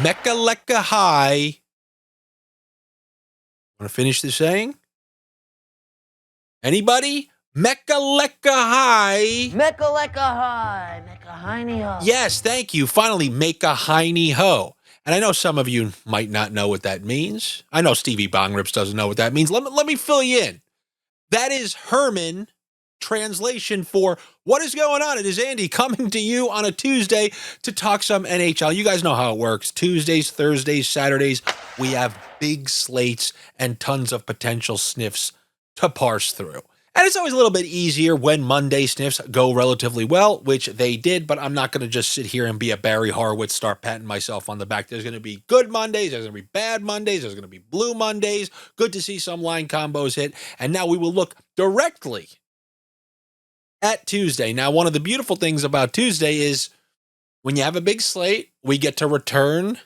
Mecca High. Want to finish the saying? Anybody? Mecca High. Mecca High. Mecca Heiny Ho. Yes, thank you. Finally, make a Heiny Ho. And I know some of you might not know what that means. I know Stevie Bongrips doesn't know what that means. Let me fill you in. That is Herman translation for what is going on. It is Andy coming to you on a Tuesday to talk some NHL. You guys know how it works. Tuesdays, Thursdays, Saturdays, we have big slates and tons of potential sniffs to parse through. And it's always a little bit easier when Monday sniffs go relatively well, which they did, but I'm not going to just sit here and be a Barry Horowitz, start patting myself on the back. There's going to be good Mondays, there's going to be bad Mondays, there's going to be blue Mondays. Good to see some line combos hit. And now we will look directly at Tuesday. Now, one of the beautiful things about Tuesday is when you have a big slate, we get to return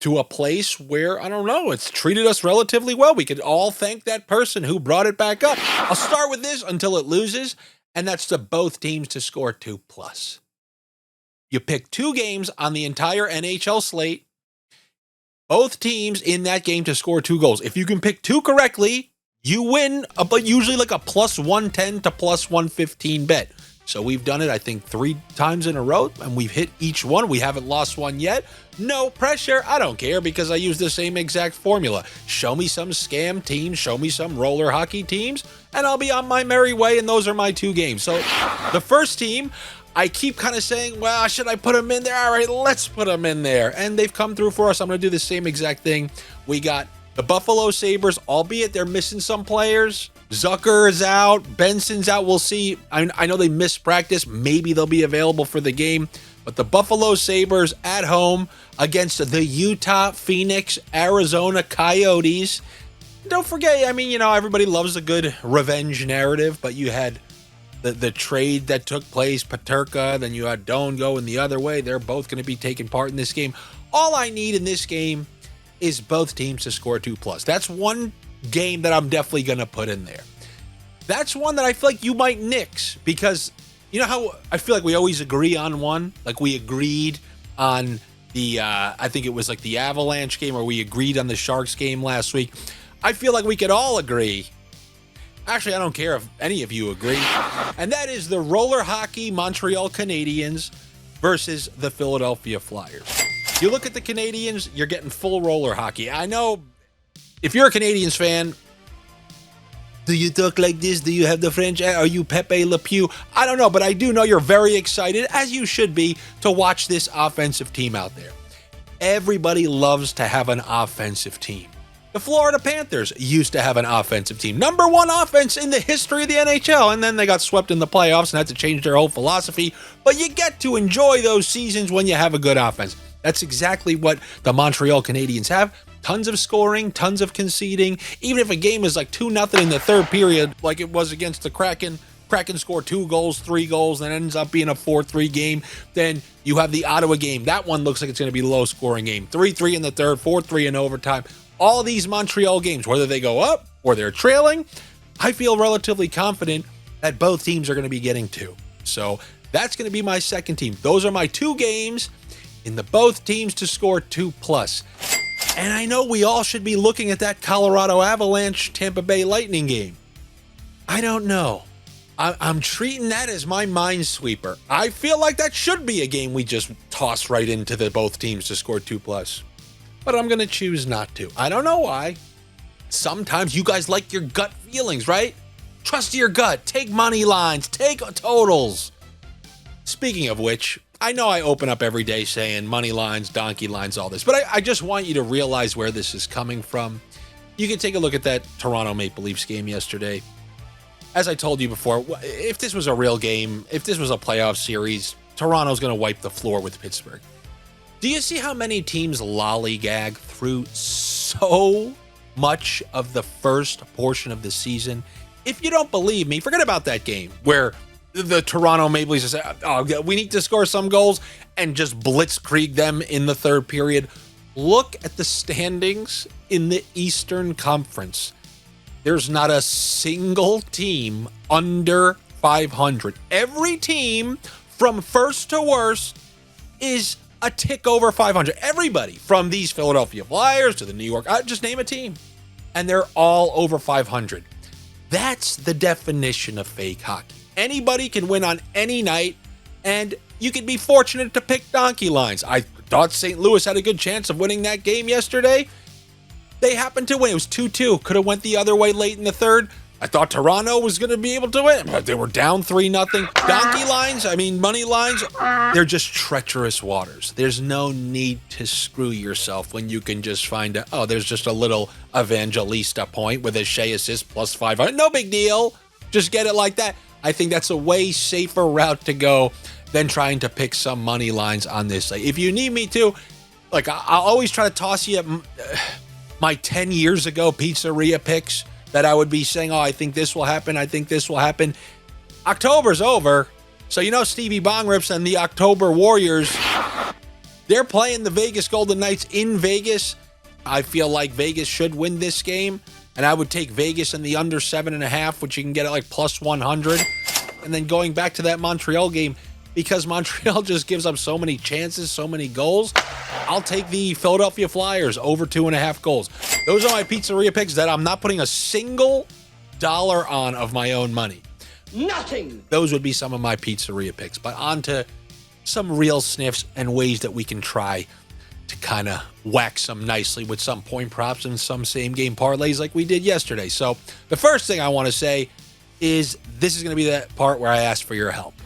to a place where, I don't know, it's treated us relatively well. We could all thank that person who brought it back up. I'll start with this until it loses, and that's to both teams to score 2+. You pick 2 games on the entire NHL slate, both teams in that game to score 2 goals. If you can pick 2 correctly, you win, but usually like a +110 to +115 bet. So we've done it, I think, 3 times in a row, and we've hit each one. We haven't lost one yet. No pressure. I don't care because I use the same exact formula. Show me some scam teams, show me some roller hockey teams, and I'll be on my merry way, and those are my 2 games. So the first team, I keep kind of saying, well, should I put them in there? All right, let's put them in there. And they've come through for us. I'm going to do the same exact thing. We got the Buffalo Sabres, albeit they're missing some players. Zucker is out. Benson's out. We'll see. I know they missed practice. Maybe they'll be available for the game. But the Buffalo Sabres at home against the Utah, Phoenix, Arizona Coyotes. Don't forget, everybody loves a good revenge narrative, but you had the trade that took place, Peterka, then you had Doan going the other way. They're both going to be taking part in this game. All I need in this game is both teams to score 2+. That's one game that I'm definitely going to put in there. That's one that I feel like you might nix because you know how I feel like we always agree on one? Like we agreed on the, I think it was like the Avalanche game, or we agreed on the Sharks game last week. I feel like we could all agree. Actually, I don't care if any of you agree. And that is the roller hockey Montreal Canadiens versus the Philadelphia Flyers. You look at the Canadiens, you're getting full roller hockey. I know if you're a Canadiens fan, do you talk like this? Do you have the French? Are you Pepe Le Pew? I don't know, but I do know you're very excited, as you should be, to watch this offensive team out there. Everybody loves to have an offensive team. The Florida Panthers used to have an offensive team. Number 1 offense in the history of the NHL, and then they got swept in the playoffs and had to change their whole philosophy. But you get to enjoy those seasons when you have a good offense. That's exactly what the Montreal Canadiens have. Tons of scoring, tons of conceding. Even if a game is like 2-0 in the third period, like it was against the Kraken, Kraken score 2 goals, 3 goals, and ends up being a 4-3 game. Then you have the Ottawa game. That one looks like it's going to be a low-scoring game. 3-3 in the third, 4-3 in overtime. All these Montreal games, whether they go up or they're trailing, I feel relatively confident that both teams are going to be getting 2. So that's going to be my second team. Those are my 2 games in the both teams to score 2+. And I know we all should be looking at that Colorado Avalanche Tampa Bay Lightning game. I don't know. I'm treating that as my minesweeper. I feel like that should be a game we just toss right into the both teams to score 2+. But I'm going to choose not to. I don't know why. Sometimes you guys like your gut feelings, right? Trust your gut. Take money lines. Take totals. Speaking of which, I know I open up every day saying money lines, donkey lines, all this, but I just want you to realize where this is coming from. You can take a look at that Toronto Maple Leafs game yesterday. As I told you before, if this was a real game, if this was a playoff series, Toronto's going to wipe the floor with Pittsburgh. Do you see how many teams lollygag through so much of the first portion of the season? If you don't believe me, forget about that game where the Toronto Maple Leafs say, oh, we need to score some goals and just blitzkrieg them in the third period. Look at the standings in the Eastern Conference. There's not a single team under 500. Every team from first to worst is a tick over 500. Everybody from these Philadelphia Flyers to the New York, just name a team. And they're all over 500. That's the definition of fake hockey. Anybody can win on any night, and you could be fortunate to pick donkey lines. I thought St. Louis had a good chance of winning that game yesterday. They happened to win. It was 2-2. Could have went the other way late in the third. I thought Toronto was going to be able to win, but they were down 3-0. Donkey lines, money lines, they're just treacherous waters. There's no need to screw yourself when you can just find there's just a little Evangelista point with a Shea assist plus 500. No big deal. Just get it like that. I think that's a way safer route to go than trying to pick some money lines on this. If you need me to, I'll always try to toss you my 10 years ago pizzeria picks that I would be saying, I think this will happen. I think this will happen. October's over. So, Stevie Bongrips and the October Warriors, they're playing the Vegas Golden Knights in Vegas. I feel like Vegas should win this game. And I would take Vegas in the under 7.5, which you can get at plus 100. And then going back to that Montreal game, because Montreal just gives up so many chances, so many goals, I'll take the Philadelphia Flyers over 2.5 goals. Those are my pizzeria picks that I'm not putting a single dollar on of my own money. Nothing. Those would be some of my pizzeria picks. But on to some real sniffs and ways that we can try to kind of whack some nicely with some point props and some same game parlays like we did yesterday. So the first thing I want to say is this is going to be that part where I ask for your help.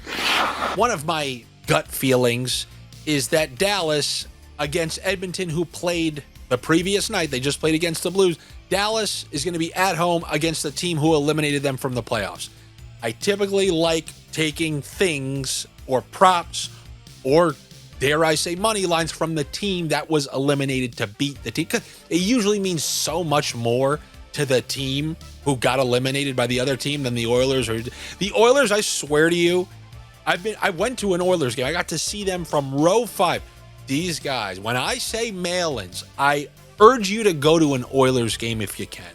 One of my gut feelings is that Dallas against Edmonton, who played the previous night, they just played against the Blues. Dallas is going to be at home against the team who eliminated them from the playoffs. I typically like taking things or props or, dare I say, money lines from the team that was eliminated to beat the team. Because it usually means so much more to the team who got eliminated by the other team than the Oilers. Or the Oilers, I swear to you, I went to an Oilers game. I got to see them from row 5. These guys, when I say mail-ins, I urge you to go to an Oilers game if you can.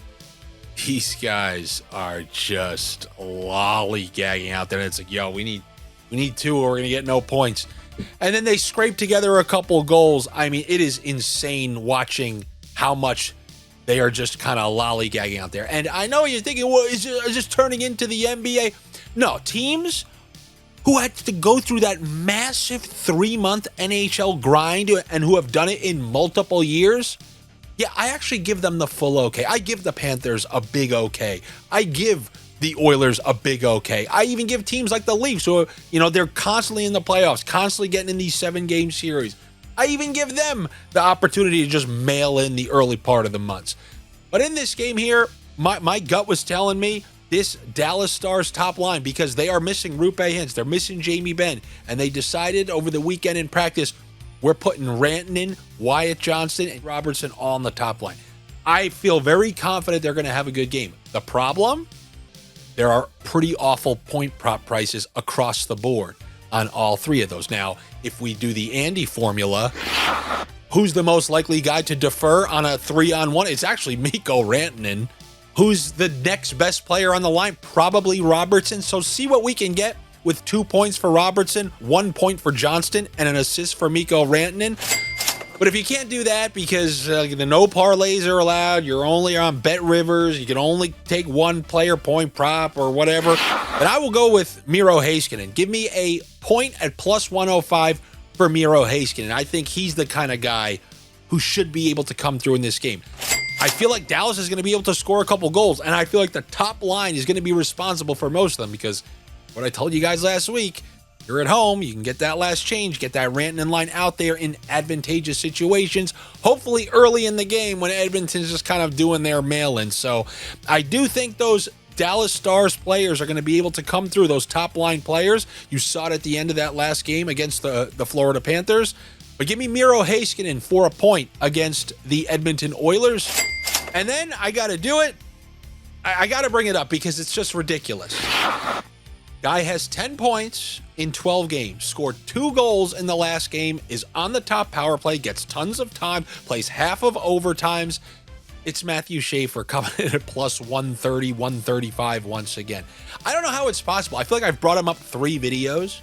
These guys are just lollygagging out there. It's like, we need 2 or we're going to get no points. And then they scrape together a couple goals. It is insane watching how much they are just kind of lollygagging out there. And I know you're thinking, is this turning into the NBA? No, teams who had to go through that massive 3-month NHL grind and who have done it in multiple years, I actually give them the full okay. I give the Panthers a big okay. I give the Oilers a big okay. I even give teams like the Leafs, who they're constantly in the playoffs, constantly getting in these 7-game series. I even give them the opportunity to just mail in the early part of the months. But in this game here, my gut was telling me this Dallas Stars top line, because they are missing Rupe Hintz, they're missing Jamie Benn, and they decided over the weekend in practice, we're putting Rantanen, Wyatt Johnston, and Robertson all on the top line. I feel very confident they're going to have a good game. The problem? There are pretty awful point prop prices across the board on all 3 of those. Now, if we do the Andy formula, who's the most likely guy to defer on a 3-on-1? It's actually Mikko Rantanen. Who's the next best player on the line? Probably Robertson. So see what we can get with 2 points for Robertson, 1 point for Johnston, and an assist for Mikko Rantanen. But if you can't do that because the no parlays are allowed, you're only on Bet Rivers, you can only take 1 player point prop or whatever, then I will go with Miro Heiskanen. Give me a point at plus 105 for Miro Heiskanen. I think he's the kind of guy who should be able to come through in this game. I feel like Dallas is going to be able to score a couple goals, and I feel like the top line is going to be responsible for most of them, because what I told you guys last week, you're at home, you can get that last change, get that Rantanen line out there in advantageous situations, hopefully early in the game when Edmonton's just kind of doing their mail-in. So I do think those Dallas Stars players are going to be able to come through, those top line players. You saw it at the end of that last game against the Florida Panthers. But give me Miro Heiskanen for a point against the Edmonton Oilers. And then I got to do it. I got to bring it up because it's just ridiculous. Guy has 10 points in 12 games, scored 2 goals in the last game, is on the top power play, gets tons of time, plays half of overtimes. It's Matthew Schaefer coming in at plus 130, 135 once again. I don't know how it's possible. I feel like I've brought him up 3 videos,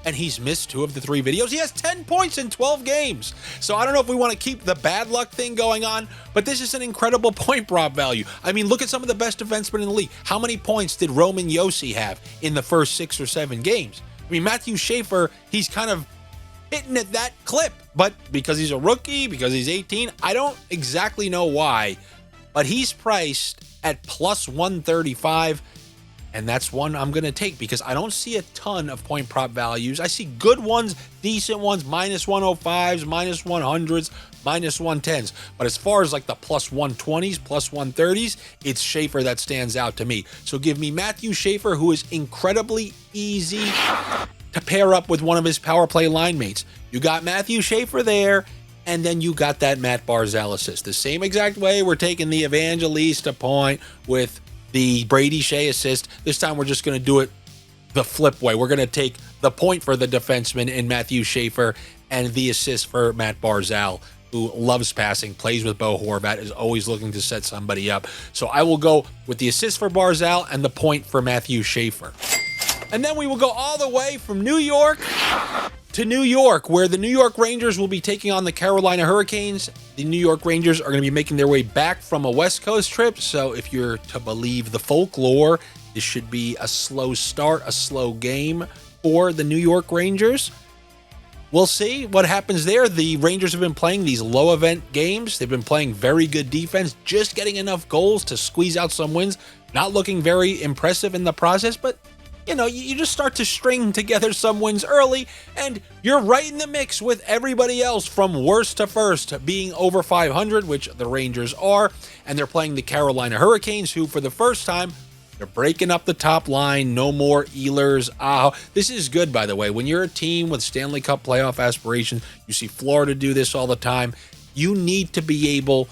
and he's missed 2 of the 3 videos. He has 10 points in 12 games. So I don't know if we want to keep the bad luck thing going on, but this is an incredible point prop value. I mean, look at some of the best defensemen in the league. How many points did Roman Josi have in the first 6 or 7 games? I mean, Matthew Schaefer, he's kind of hitting at that clip, but because he's a rookie, because he's 18, I don't exactly know why, but he's priced at plus 135. And that's one I'm going to take because I don't see a ton of point prop values. I see good ones, decent ones, minus 105s, minus 100s, minus 110s. But as far as like the plus 120s, plus 130s, it's Schaefer that stands out to me. So give me Matthew Schaefer, who is incredibly easy to pair up with one of his power play line mates. You got Matthew Schaefer there, and then you got that Matt Barzal assist. The same exact way we're taking the Evangelista point with the Brady Shea assist. This time we're just going to do it the flip way. We're going to take the point for the defenseman in Matthew Schaefer and the assist for Matt Barzal, who loves passing, plays with Bo Horvat, is always looking to set somebody up. So I will go with the assist for Barzal and the point for Matthew Schaefer. And then we will go all the way from New York to New York, where the New York Rangers will be taking on the Carolina Hurricanes. The New York Rangers are going to be making their way back from a West Coast trip, so if you're to believe the folklore, this should be a slow start, a slow game for the New York Rangers. We'll see what happens there. The Rangers have been playing these low-event games. They've been playing very good defense, just getting enough goals to squeeze out some wins. Not looking very impressive in the process, but you know, you just start to string together some wins early, and you're right in the mix with everybody else from worst to first, being over 500, which the Rangers are, and they're playing the Carolina Hurricanes, who for the first time, they're breaking up the top line. No more Ehlers. This is good, by the way. When you're a team with Stanley Cup playoff aspirations, you see Florida do this all the time. You need to be able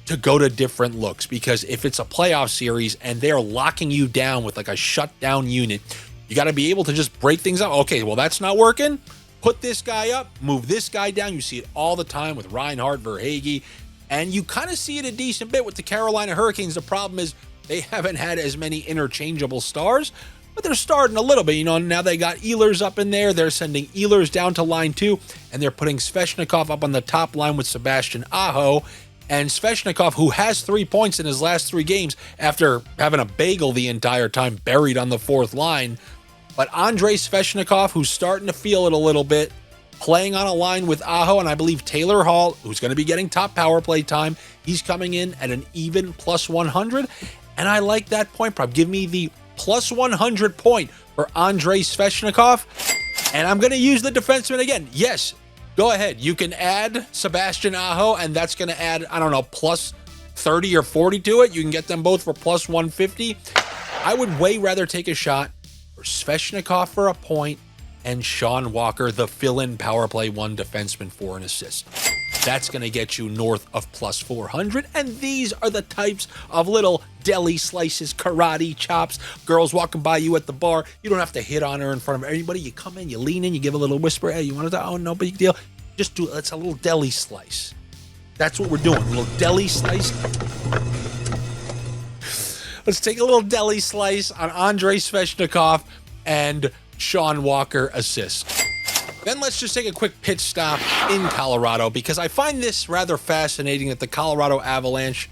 to go to different looks, because if it's a playoff series and they're locking you down with like a shutdown unit, you got to be able to just break things up. Okay, well, that's not working. Put this guy up, move this guy down. You see it all the time with Reinhart, Verhaeghe, and you kind of see it a decent bit with the Carolina Hurricanes. The problem is they haven't had as many interchangeable stars, but they're starting a little bit. You know, now they got Ehlers up in there. They're sending Ehlers down to line 2, and they're putting Svechnikov up on the top line with Sebastian Aho. And Svechnikov, who has 3 points in his last 3 games after having a bagel the entire time buried on the 4th line. But Andrei Svechnikov, who's starting to feel it a little bit, playing on a line with Aho, and I believe Taylor Hall, who's going to be getting top power play time. He's coming in at an even plus 100, and I like that point prop. Give me the plus 100 point for Andrei Svechnikov, and I'm going to use the defenseman again. Yes, go ahead. You can add Sebastian Aho, and that's going to add, I don't know, plus 30 or 40 to it. You can get them both for plus 150. I would way rather take a shot for Svechnikov for a point and Sean Walker, the fill-in power play 1 defenseman, for an assist. That's going to get you north of plus 400. And these are the types of little deli slices, karate chops, girls walking by you at the bar. You don't have to hit on her in front of anybody. You come in, you lean in, you give a little whisper. Hey, you want to? Oh, no big deal. Just do it. It's a little deli slice. That's what we're doing. A little deli slice. Let's take a little deli slice on Andrei Svechnikov and Sean Walker assist. Then let's just take a quick pit stop in Colorado, because I find this rather fascinating that the Colorado Avalanche,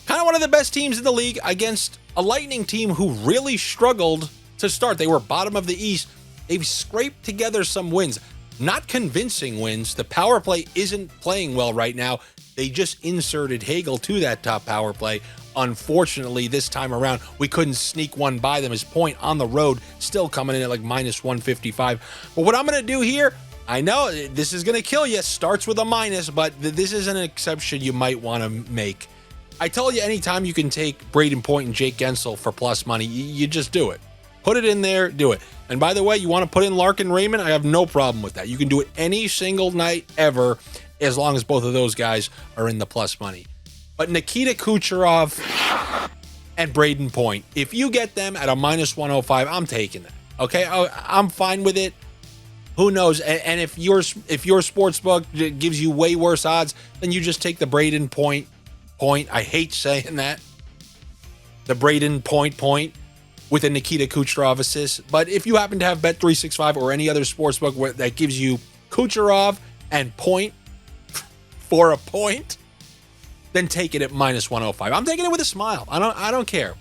kind of one of the best teams in the league, against a Lightning team who really struggled to start. They were bottom of the East. They've scraped together some wins. Not convincing wins. The power play isn't playing well right now. They just inserted Hagel to that top power play. Unfortunately, this time around, we couldn't sneak one by them. His point on the road still coming in at like minus 155. But what I'm going to do here, I know this is going to kill you. Starts with a minus, but this is an exception you might want to make. I tell you, anytime you can take Braden Point and Jake Gensel for plus money, you just do it. Put it in there, do it. And by the way, you want to put in Larkin Raymond, I have no problem with that. You can do it any single night ever, as long as both of those guys are in the plus money. But Nikita Kucherov and Braden Point, if you get them at a minus 105, I'm taking it. Okay, I'm fine with it. Who knows? And if your sportsbook gives you way worse odds, then you just take the Braden Point. I hate saying that. The Braden Point. with a Nikita Kucherov assist. But if you happen to have Bet365 or any other sportsbook that gives you Kucherov and point for a point, then take it at minus 105. I'm taking it with a smile. I don't care.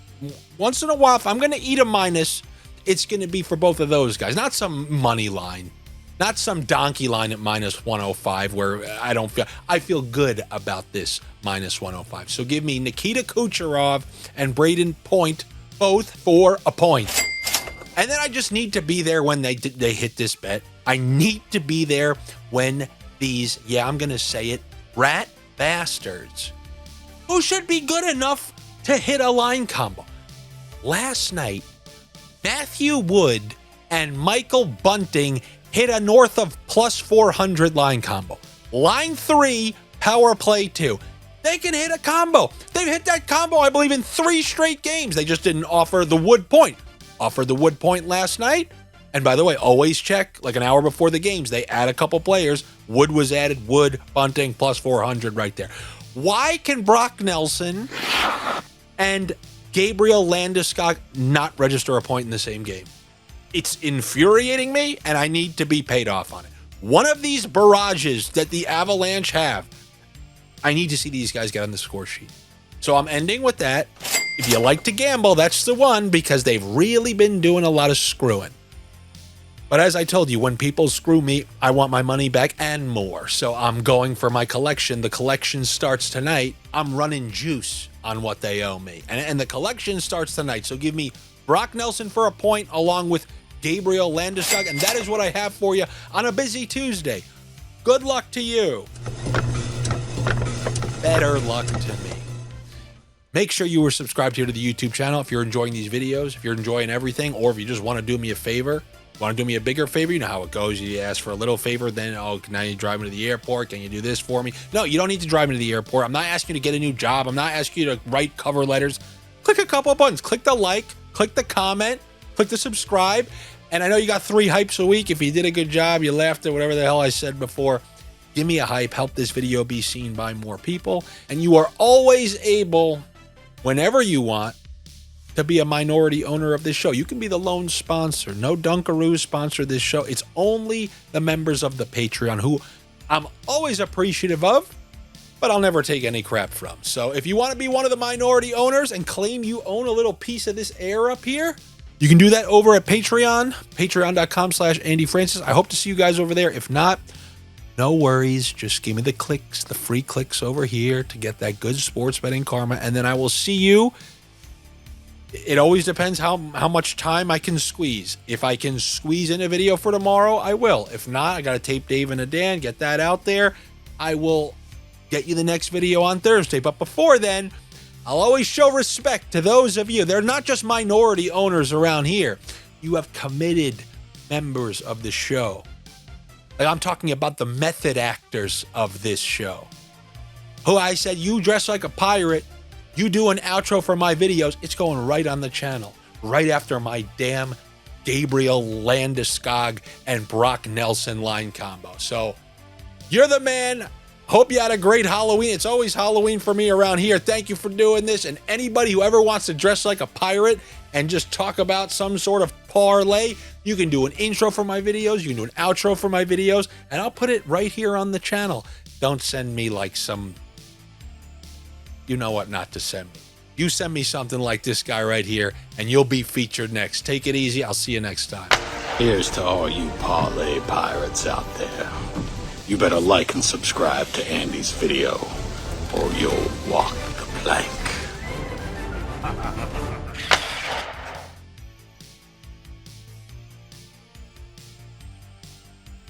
Once in a while, if I'm going to eat a minus, it's going to be for both of those guys. Not some money line. Not some donkey line at minus 105 where I feel good about this minus 105. So give me Nikita Kucherov and Braden Point both for a point. And then I just need to be there when they hit this bet. I need to be there when these, I'm going to say it, rat bastards, who should be good enough to hit a line combo. Last night, Matthew Wood and Michael Bunting hit a north of plus 400 line combo. Line 3, power play 2. They can hit a combo. They've hit that combo, I believe, in 3 straight games. They just didn't offer the Wood point. Offered the Wood point last night. And by the way, always check, like an hour before the games, they add a couple players. Wood was added, Wood, Bunting, plus 400 right there. Why can Brock Nelson and Gabriel Landeskog not register a point in the same game? It's infuriating me, and I need to be paid off on it. One of these barrages that the Avalanche have, I need to see these guys get on the score sheet. So I'm ending with that. If you like to gamble, that's the one, because they've really been doing a lot of screwing. But as I told you, when people screw me, I want my money back and more. So I'm going for my collection. The collection starts tonight. I'm running juice on what they owe me. And the collection starts tonight. So give me Brock Nelson for a point along with Gabriel Landeskog. And that is what I have for you on a busy Tuesday. Good luck to you. Better luck to me. Make sure you are subscribed here to the YouTube channel if you're enjoying these videos, if you're enjoying everything, or if you just want to do me a favor. Want to do me a bigger favor? You know how it goes. You ask for a little favor, then, now you drive me to the airport. Can you do this for me? No, you don't need to drive me to the airport. I'm not asking you to get a new job. I'm not asking you to write cover letters. Click a couple of buttons. Click the like, click the comment, click the subscribe. And I know you got 3 hypes a week. If you did a good job, you laughed at whatever the hell I said before, give me a hype. Help this video be seen by more people. And you are always able, whenever you want, to be a minority owner of this show. You can be the lone sponsor. No Dunkaroos sponsor this show. It's only the members of the Patreon, who I'm always appreciative of, but I'll never take any crap from. So if you want to be one of the minority owners and claim you own a little piece of this air up here, you can do that over at Patreon, patreon.com/Andy Francess. I hope to see you guys over there. If not, no worries. Just give me the clicks, the free clicks over here to get that good sports betting karma, and then I will see you. It always depends how much time I can squeeze. If I can squeeze in a video for tomorrow, I will. If not, I got to tape Dave and Dan, get that out there. I will get you the next video on Thursday. But before then, I'll always show respect to those of you. They're not just minority owners around here. You have committed members of the show. Like, I'm talking about the method actors of this show, who I said, you dress like a pirate, you do an outro for my videos, it's going right on the channel, right after my damn Gabriel Landeskog and Brock Nelson line combo. So you're the man. Hope you had a great Halloween. It's always Halloween for me around here. Thank you for doing this. And anybody who ever wants to dress like a pirate and just talk about some sort of parlay, you can do an intro for my videos, you can do an outro for my videos, and I'll put it right here on the channel. Don't send me like some, you know what not to send me. You send me something like this guy right here, and you'll be featured next. Take it easy. I'll see you next time. Here's to all you parlay pirates out there. You better like and subscribe to Andy's video, or you'll walk the plank.